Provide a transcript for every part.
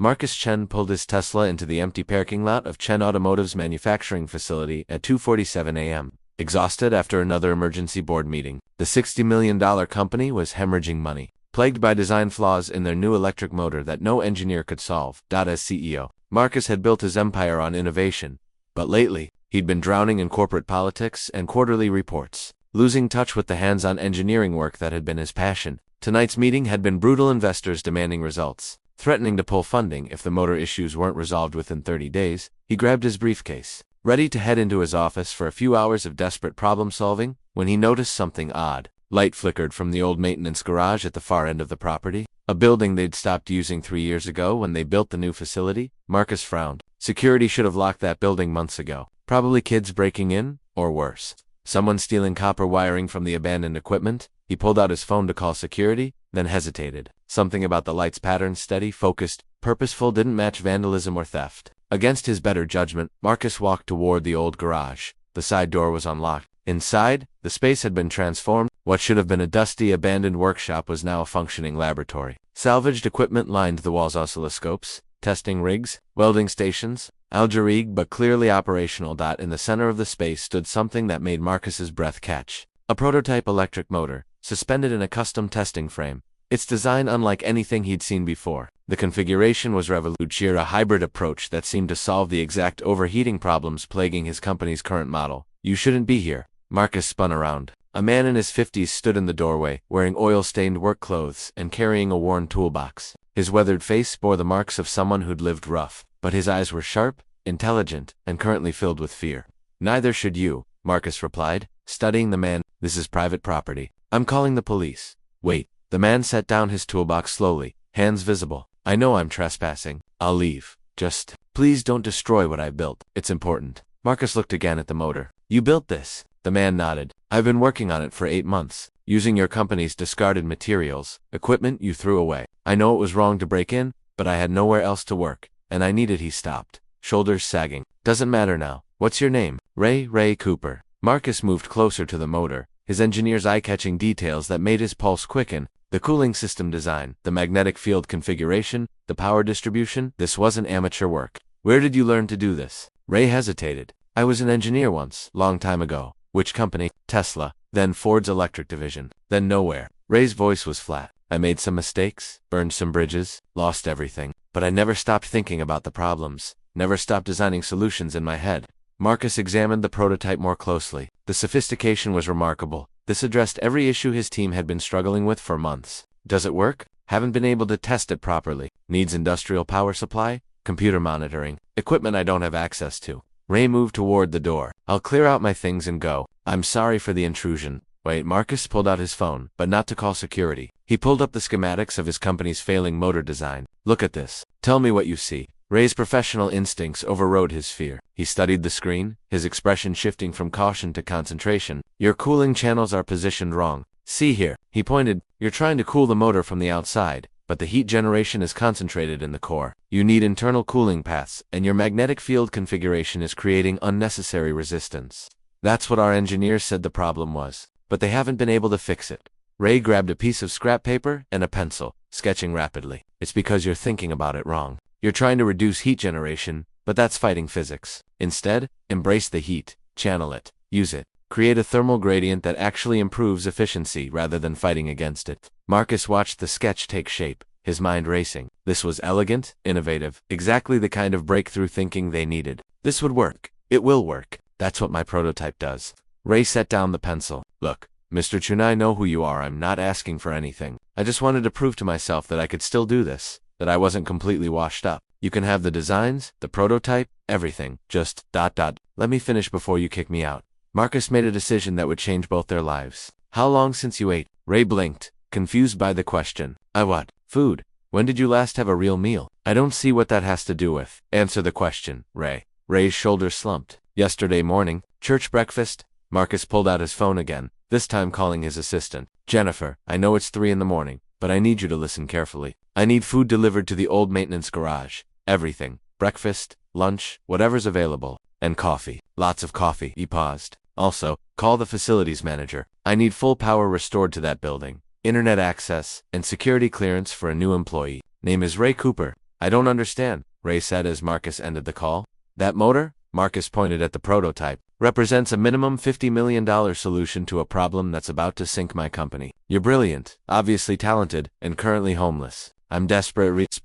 Marcus Chen pulled his Tesla into the empty parking lot of Chen Automotive's manufacturing facility at 2:47 a.m. Exhausted after another emergency board meeting, the $60 million company was hemorrhaging money, plagued by design flaws in their new electric motor that no engineer could solve. As CEO, Marcus had built his empire on innovation, but lately, he'd been drowning in corporate politics and quarterly reports, losing touch with the hands-on engineering work that had been his passion. Tonight's meeting had been brutal, investors demanding results, threatening to pull funding if the motor issues weren't resolved within 30 days. He grabbed his briefcase, ready to head into his office for a few hours of desperate problem-solving, when he noticed something odd. Light flickered from the old maintenance garage at the far end of the property, a building they'd stopped using 3 years ago when they built the new facility. Marcus frowned. Security should have locked that building months ago. Probably kids breaking in, or worse, someone stealing copper wiring from the abandoned equipment. He pulled out his phone to call security, then hesitated. Something about the light's pattern, steady, focused, purposeful, didn't match vandalism or theft. Against his better judgment, Marcus walked toward the old garage. The side door was unlocked. Inside, the space had been transformed. What should have been a dusty, abandoned workshop was now a functioning laboratory. Salvaged equipment lined the walls: oscilloscopes, testing rigs, welding stations, algerigue but clearly operational. In the center of the space stood something that made Marcus's breath catch. A prototype electric motor, suspended in a custom testing frame. Its design unlike anything he'd seen before. The configuration was revolutionary, a hybrid approach that seemed to solve the exact overheating problems plaguing his company's current model. "You shouldn't be here." Marcus spun around. A man in his 50s stood in the doorway, wearing oil-stained work clothes and carrying a worn toolbox. His weathered face bore the marks of someone who'd lived rough, but his eyes were sharp, intelligent, and currently filled with fear. "Neither should you," Marcus replied, studying the man. "This is private property. I'm calling the police." "Wait." The man set down his toolbox slowly, hands visible. "I know I'm trespassing. I'll leave. Just, please don't destroy what I built. It's important." Marcus looked again at the motor. "You built this?" The man nodded. "I've been working on it for 8 months, using your company's discarded materials, equipment you threw away. I know it was wrong to break in, but I had nowhere else to work, and I needed." He stopped, shoulders sagging. "Doesn't matter now. What's your name?" Ray Cooper." Marcus moved closer to the motor, his engineer's eye-catching details that made his pulse quicken. The cooling system design, the magnetic field configuration, the power distribution. This wasn't amateur work. "Where did you learn to do this?" Ray hesitated. "I was an engineer once, long time ago." "Which company?" "Tesla, then Ford's electric division, then nowhere." Ray's voice was flat. "I made some mistakes, burned some bridges, lost everything, but I never stopped thinking about the problems, never stopped designing solutions in my head." Marcus examined the prototype more closely. The sophistication was remarkable. This addressed every issue his team had been struggling with for months. "Does it work?" "Haven't been able to test it properly." "Needs industrial power supply?" "Computer monitoring. Equipment I don't have access to." Ray moved toward the door. "I'll clear out my things and go. I'm sorry for the intrusion." "Wait." Marcus pulled out his phone, but not to call security. He pulled up the schematics of his company's failing motor design. "Look at this. Tell me what you see." Ray's professional instincts overrode his fear. He studied the screen, his expression shifting from caution to concentration. "Your cooling channels are positioned wrong. See here." He pointed. "You're trying to cool the motor from the outside, but the heat generation is concentrated in the core. You need internal cooling paths, and your magnetic field configuration is creating unnecessary resistance." "That's what our engineers said the problem was, but they haven't been able to fix it." Ray grabbed a piece of scrap paper and a pencil, sketching rapidly. "It's because you're thinking about it wrong. You're trying to reduce heat generation, but that's fighting physics. Instead, embrace the heat, channel it, use it. Create a thermal gradient that actually improves efficiency rather than fighting against it." Marcus watched the sketch take shape, his mind racing. This was elegant, innovative, exactly the kind of breakthrough thinking they needed. "This would work. It will work. That's what my prototype does." Ray set down the pencil. "Look, Mr. Chun, I know who you are. I'm not asking for anything. I just wanted to prove to myself that I could still do this, that I wasn't completely washed up. You can have the designs, the prototype, everything. Just ... Let me finish before you kick me out." Marcus made a decision that would change both their lives. "How long since you ate?" Ray blinked, confused by the question. "I what? Food. When did you last have a real meal?" "I don't see what that has to do with." "Answer the question, Ray." Ray's shoulders slumped. "Yesterday morning, church breakfast." Marcus pulled out his phone again, this time calling his assistant. "Jennifer, I know it's 3 in the morning, but I need you to listen carefully. I need food delivered to the old maintenance garage. Everything. Breakfast, lunch, whatever's available. And coffee. Lots of coffee." He paused. "Also, call the facilities manager. I need full power restored to that building, internet access, and security clearance for a new employee. Name is Ray Cooper. I don't understand, Ray said as Marcus ended the call. That motor, Marcus pointed at the prototype, represents a minimum $50 million solution to a problem that's about to sink my company. You're brilliant, obviously talented, and currently homeless. I'm desperate,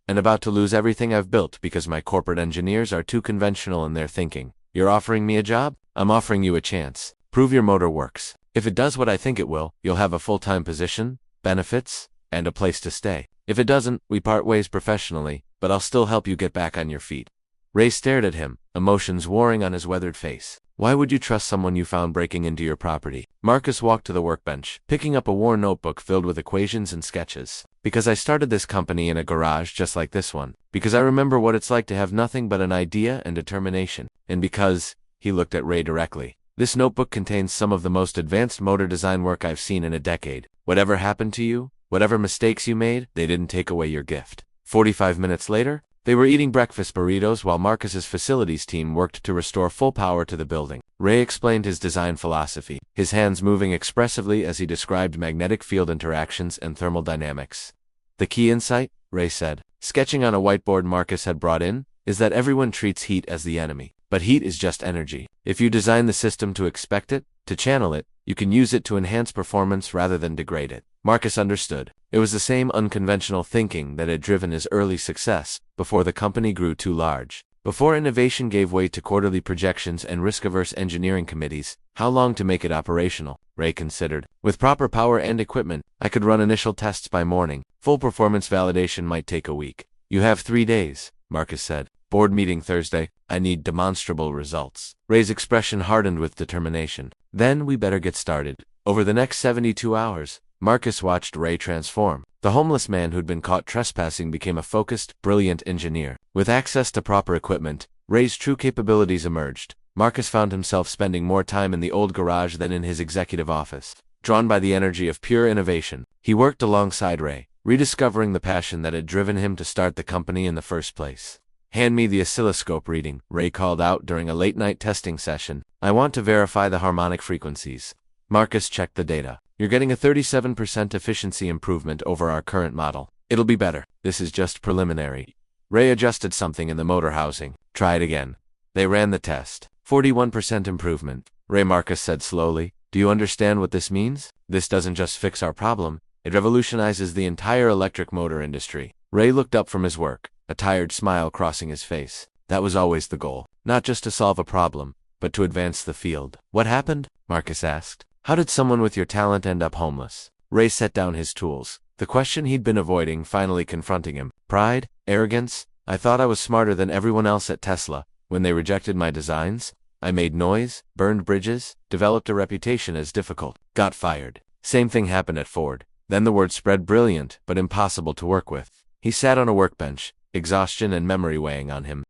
and about to lose everything I've built because my corporate engineers are too conventional in their thinking. You're offering me a job? I'm offering you a chance. Prove your motor works. If it does what I think it will, you'll have a full-time position, benefits, and a place to stay. If it doesn't, we part ways professionally, but I'll still help you get back on your feet. Ray stared at him, emotions warring on his weathered face. Why would you trust someone you found breaking into your property? Marcus walked to the workbench, picking up a worn notebook filled with equations and sketches. Because I started this company in a garage just like this one. Because I remember what it's like to have nothing but an idea and determination. And because, he looked at Ray directly, this notebook contains some of the most advanced motor design work I've seen in a decade. Whatever happened to you, whatever mistakes you made, they didn't take away your gift. 45 minutes later, they were eating breakfast burritos while Marcus's facilities team worked to restore full power to the building. Ray explained his design philosophy, his hands moving expressively as he described magnetic field interactions and thermal dynamics. The key insight, Ray said, sketching on a whiteboard Marcus had brought in, is that everyone treats heat as the enemy. But heat is just energy. If you design the system to expect it, to channel it, you can use it to enhance performance rather than degrade it. Marcus understood. It was the same unconventional thinking that had driven his early success, before the company grew too large. Before innovation gave way to quarterly projections and risk-averse engineering committees, how long to make it operational? Ray considered. With proper power and equipment, I could run initial tests by morning. Full performance validation might take a week. You have 3 days, Marcus said. Board meeting Thursday. I need demonstrable results. Ray's expression hardened with determination. Then we better get started. Over the next 72 hours, Marcus watched Ray transform. The homeless man who'd been caught trespassing became a focused, brilliant engineer. With access to proper equipment, Ray's true capabilities emerged. Marcus found himself spending more time in the old garage than in his executive office. Drawn by the energy of pure innovation, he worked alongside Ray, rediscovering the passion that had driven him to start the company in the first place. Hand me the oscilloscope reading, Ray called out during a late-night testing session. I want to verify the harmonic frequencies. Marcus checked the data. You're getting a 37% efficiency improvement over our current model. It'll be better. This is just preliminary. Ray adjusted something in the motor housing. Try it again. They ran the test. 41% improvement. Ray, Marcus said slowly. Do you understand what this means? This doesn't just fix our problem. It revolutionizes the entire electric motor industry. Ray looked up from his work, a tired smile crossing his face. That was always the goal. Not just to solve a problem, but to advance the field. What happened? Marcus asked. How did someone with your talent end up homeless? Ray set down his tools. The question he'd been avoiding finally confronting him. Pride? Arrogance? I thought I was smarter than everyone else at Tesla. When they rejected my designs, I made noise, burned bridges, developed a reputation as difficult, got fired. Same thing happened at Ford. Then the word spread, brilliant, but impossible to work with. He sat on a workbench, exhaustion and memory weighing on him.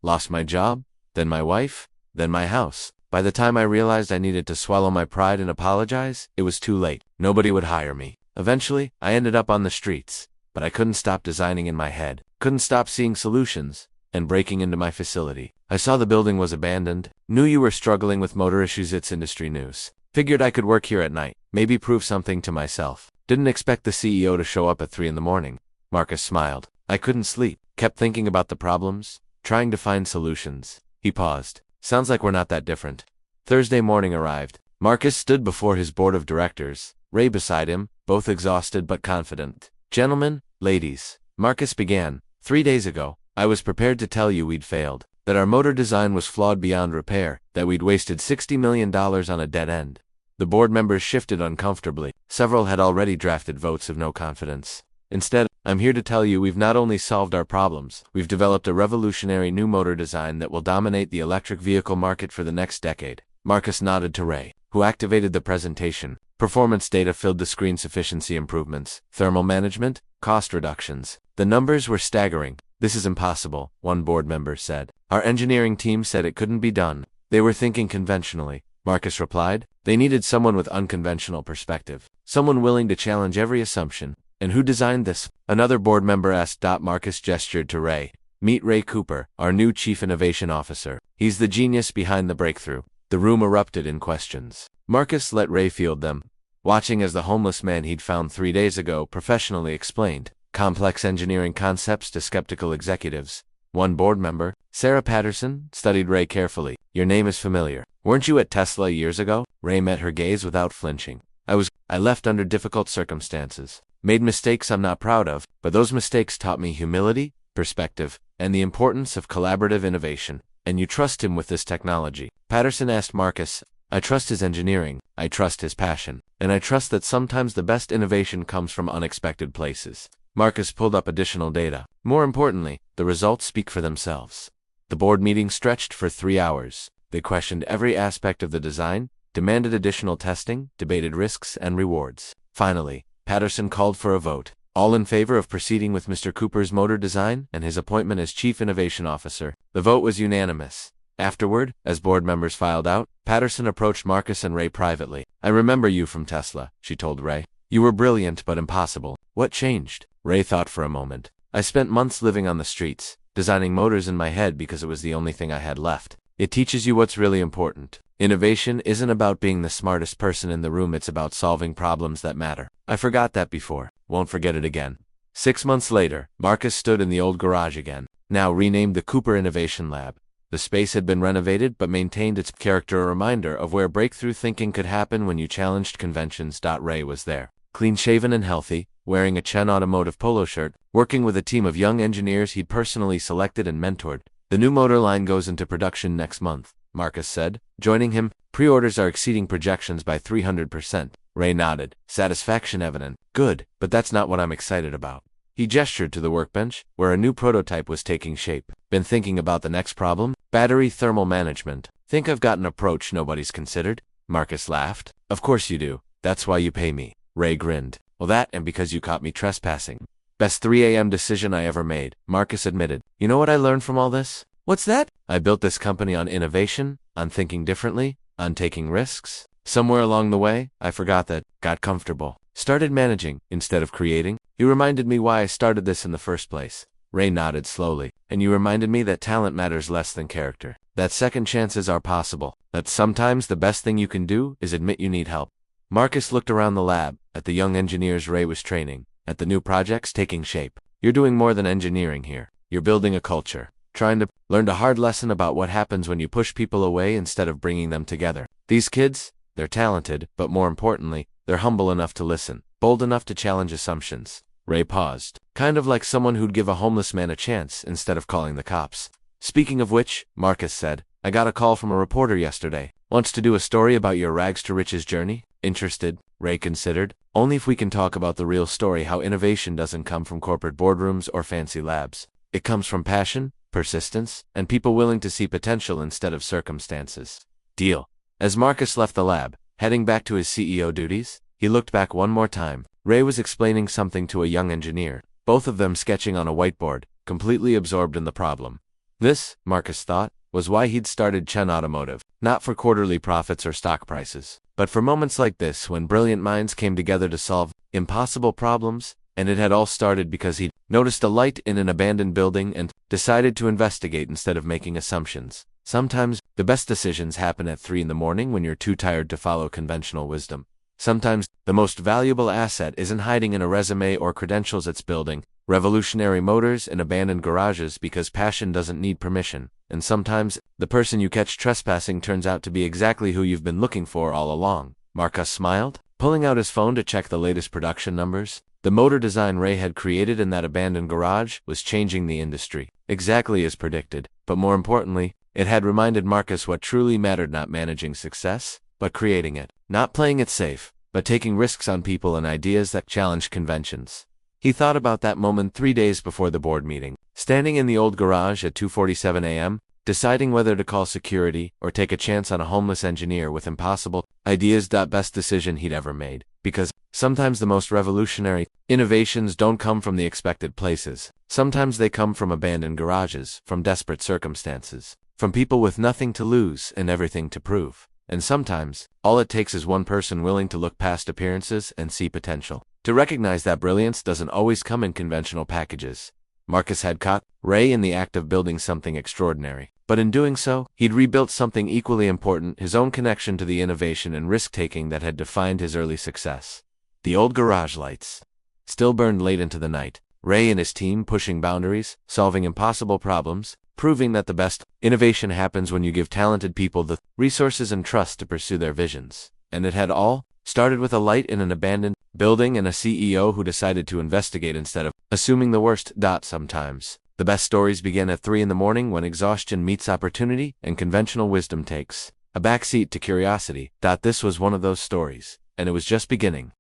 Lost my job, then my wife, then my house. By the time I realized I needed to swallow my pride and apologize, it was too late. Nobody would hire me. Eventually, I ended up on the streets. But I couldn't stop designing in my head. Couldn't stop seeing solutions and breaking into my facility. I saw the building was abandoned. Knew you were struggling with motor issues. It's industry news. Figured I could work here at night. Maybe prove something to myself. Didn't expect the CEO to show up at 3 a.m. Marcus smiled. I couldn't sleep. Kept thinking about the problems. Trying to find solutions. He paused. Sounds like we're not that different. Thursday morning arrived. Marcus stood before his board of directors, Ray beside him, both exhausted but confident. Gentlemen, ladies, Marcus began. 3 days ago, I was prepared to tell you we'd failed, that our motor design was flawed beyond repair, that we'd wasted $60 million on a dead end. The board members shifted uncomfortably. Several had already drafted votes of no confidence. Instead, I'm here to tell you we've not only solved our problems, we've developed a revolutionary new motor design that will dominate the electric vehicle market for the next decade. Marcus nodded to Ray, who activated the presentation. Performance data filled the screen. Sufficiency improvements, thermal management, cost reductions. The numbers were staggering. This is impossible, one board member said. Our engineering team said it couldn't be done. They were thinking conventionally. Marcus replied. They needed someone with unconventional perspective. Someone willing to challenge every assumption. And who designed this? Another board member asked. Marcus gestured to Ray. Meet Ray Cooper, our new Chief Innovation Officer. He's the genius behind the breakthrough. The room erupted in questions. Marcus let Ray field them, watching as the homeless man he'd found 3 days ago professionally explained. complex engineering concepts to skeptical executives. One board member, Sarah Patterson, studied Ray carefully. Your name is familiar. Weren't you at Tesla years ago? Ray met her gaze without flinching. I left under difficult circumstances. Made mistakes I'm not proud of, but those mistakes taught me humility, perspective, and the importance of collaborative innovation. And you trust him with this technology? Patterson asked Marcus. I trust his engineering, I trust his passion, and I trust that sometimes the best innovation comes from unexpected places. Marcus pulled up additional data. More importantly, the results speak for themselves. The board meeting stretched for 3 hours. They questioned every aspect of the design, demanded additional testing, debated risks and rewards. Finally, Patterson called for a vote. All in favor of proceeding with Mr. Cooper's motor design and his appointment as Chief Innovation Officer. The vote was unanimous. Afterward, as board members filed out, Patterson approached Marcus and Ray privately. I remember you from Tesla, she told Ray. You were brilliant but impossible. What changed? Ray thought for a moment. I spent months living on the streets, designing motors in my head because it was the only thing I had left. It teaches you what's really important. Innovation isn't about being the smartest person in the room, it's about solving problems that matter. I forgot that before. Won't forget it again. 6 months later, Marcus stood in the old garage again, now renamed the Cooper Innovation Lab. The space had been renovated but maintained its character, a reminder of where breakthrough thinking could happen when you challenged conventions. Ray was there, clean-shaven and healthy, wearing a Chen Automotive polo shirt, working with a team of young engineers he'd personally selected and mentored. The new motor line goes into production next month, Marcus said, joining him. Pre-orders are exceeding projections by 300%. Ray nodded, satisfaction evident. Good, but that's not what I'm excited about. He gestured to the workbench, where a new prototype was taking shape. Been thinking about the next problem? Battery thermal management. Think I've got an approach nobody's considered? Marcus laughed. Of course you do. That's why you pay me. Ray grinned. Well, that and because you caught me trespassing. Best 3 a.m. decision I ever made, Marcus admitted. You know what I learned from all this? What's that? I built this company on innovation, on thinking differently, on taking risks. Somewhere along the way, I forgot that, got comfortable. Started managing, instead of creating. You reminded me why I started this in the first place. Ray nodded slowly. And you reminded me that talent matters less than character. That second chances are possible. That sometimes the best thing you can do is admit you need help. Marcus looked around the lab, at the young engineers Ray was training, at the new projects taking shape. You're doing more than engineering here. You're building a culture. Trying to learn a hard lesson about what happens when you push people away instead of bringing them together. These kids, they're talented, but more importantly, they're humble enough to listen, bold enough to challenge assumptions. Ray paused, kind of like someone who'd give a homeless man a chance instead of calling the cops. Speaking of which, Marcus said, I got a call from a reporter yesterday. Wants to do a story about your rags to riches journey? Interested? Ray considered. Only if we can talk about the real story, how innovation doesn't come from corporate boardrooms or fancy labs. It comes from passion, persistence, and people willing to see potential instead of circumstances. Deal. As Marcus left the lab, heading back to his CEO duties, he looked back one more time. Ray was explaining something to a young engineer, both of them sketching on a whiteboard, completely absorbed in the problem. This, Marcus thought, was why he'd started Chen Automotive, not for quarterly profits or stock prices, but for moments like this when brilliant minds came together to solve impossible problems. And it had all started because he'd noticed a light in an abandoned building and decided to investigate instead of making assumptions. Sometimes, the best decisions happen at 3 in the morning when you're too tired to follow conventional wisdom. Sometimes, the most valuable asset isn't hiding in a resume or credentials, it's building revolutionary motors in abandoned garages because passion doesn't need permission. And sometimes, the person you catch trespassing turns out to be exactly who you've been looking for all along. Marcus smiled, pulling out his phone to check the latest production numbers. The motor design Ray had created in that abandoned garage was changing the industry, exactly as predicted, but more importantly, it had reminded Marcus what truly mattered: not managing success, but creating it, not playing it safe, but taking risks on people and ideas that challenged conventions. He thought about that moment 3 days before the board meeting, standing in the old garage at 2:47 a.m., deciding whether to call security or take a chance on a homeless engineer with impossible ideas. Best decision he'd ever made, because sometimes the most revolutionary innovations don't come from the expected places. Sometimes they come from abandoned garages, from desperate circumstances, from people with nothing to lose and everything to prove. And sometimes, all it takes is one person willing to look past appearances and see potential. To recognize that brilliance doesn't always come in conventional packages. Marcus had caught Ray in the act of building something extraordinary. But in doing so, he'd rebuilt something equally important: his own connection to the innovation and risk-taking that had defined his early success. The old garage lights still burned late into the night, Ray and his team pushing boundaries, solving impossible problems, proving that the best innovation happens when you give talented people the resources and trust to pursue their visions. And it had all started with a light in an abandoned building and a CEO who decided to investigate instead of assuming the worst. Sometimes the best stories begin at 3 in the morning when exhaustion meets opportunity and conventional wisdom takes a backseat to curiosity. This was one of those stories, and it was just beginning.